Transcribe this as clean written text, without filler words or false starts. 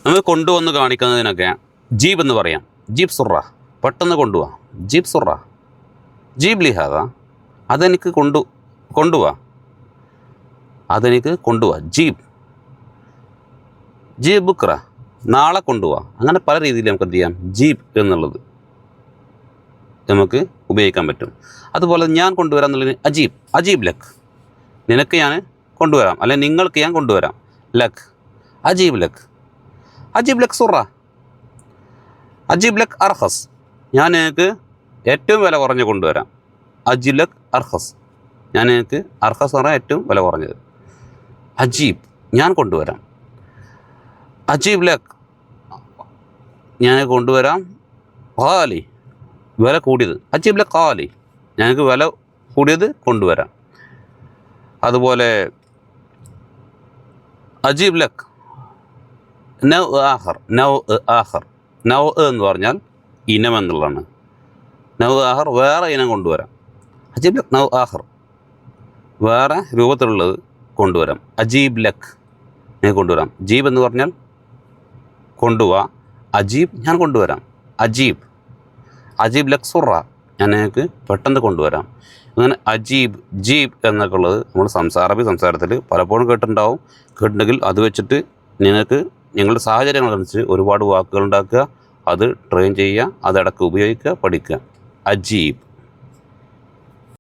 നമുക്ക് കൊണ്ടുവന്ന് കാണിക്കുന്നതിനൊക്കെ ജീബ് എന്ന് പറയാം. ജീബ് സുറ, പെട്ടെന്ന് കൊണ്ടുപോവാ. ജീബ് സുറ, ജീബ് ലിഹാദ, അതെനിക്ക് കൊണ്ടുപോവാ, അതെനിക്ക് കൊണ്ടുപോവാ. ജീബ് ജീബ് ബുക്ര, നാളെ കൊണ്ടുപോവാ. അങ്ങനെ പല രീതിയിൽ നമുക്ക് എന്ത് ചെയ്യാം, ജീബ് എന്നുള്ളത് നമുക്ക് ഉപയോഗിക്കാൻ പറ്റും. അതുപോലെ ഞാൻ കൊണ്ടുവരാം എന്നുള്ളതിന് അജീബ്, അജീബ് ലക്ക്, നിനക്ക് ഞാൻ കൊണ്ടുവരാം, അല്ലെങ്കിൽ നിങ്ങൾക്ക് ഞാൻ കൊണ്ടുവരാം. ലക്ക്, അജീബ് ലക്ക്, അജീബ് ലക്ക് സുറ, അജീബ് ലക്ക് അർഹസ്, ഞാൻ നിങ്ങൾക്ക് ഏറ്റവും വില കുറഞ്ഞ് കൊണ്ടുവരാം. അജീബ് ലക്ക് അർഹസ്, ഞാൻ നിങ്ങൾക്ക് അർഹസ് പറഞ്ഞാൽ ഏറ്റവും വില കുറഞ്ഞത്. അജീബ്, ഞാൻ കൊണ്ടുവരാം. അജീബ് ലക്ക്, ഞാൻ കൊണ്ടുവരാം. ഖാലി, വില കൂടിയത്. അജീബ് ലക്ക് ഖാലി, ഞങ്ങൾക്ക് വില കൂടിയത് കൊണ്ടുവരാം. അതുപോലെ അജീബ് ലക്ക് നൗ ആഹർ, നൗ ആഹർ, നൗ എന്ന് പറഞ്ഞാൽ ഇനം എന്നുള്ളതാണ്. നൗ ആഹർ, വേറെ ഇനം കൊണ്ടുവരാം. അജീബ് ലക്ക് നൗ ആഹർ, വേറെ രൂപത്തിലുള്ളത് കൊണ്ടുവരാം. അജീബ് ലക്ക്, ഞാൻ കൊണ്ടുവരാം. ജീബ് എന്ന് പറഞ്ഞാൽ കൊണ്ടുപോവാ. അജീബ്, ഞാൻ കൊണ്ടുവരാം. അജീബ്, അജീബ് ലക്ക് സുറ, ഞാൻ നിങ്ങൾക്ക് പെട്ടെന്ന് കൊണ്ടുവരാം. അങ്ങനെ അജീബ്, ജീബ് എന്നൊക്കെ ഉള്ളത് നമ്മൾ അറബി സംസാരത്തിൽ പലപ്പോഴും കേട്ടിട്ടുണ്ടെങ്കിൽ അത് വെച്ചിട്ട് നിങ്ങൾക്ക് നിങ്ങളുടെ സാഹചര്യങ്ങളനുസരിച്ച് ഒരുപാട് വാക്കുകൾ ഉണ്ടാക്കുക, അത് ട്രെയിൻ ചെയ്യുക, അത് ഇടയ്ക്ക് ഉപയോഗിക്കുക, പഠിക്കുക. അജീബ്.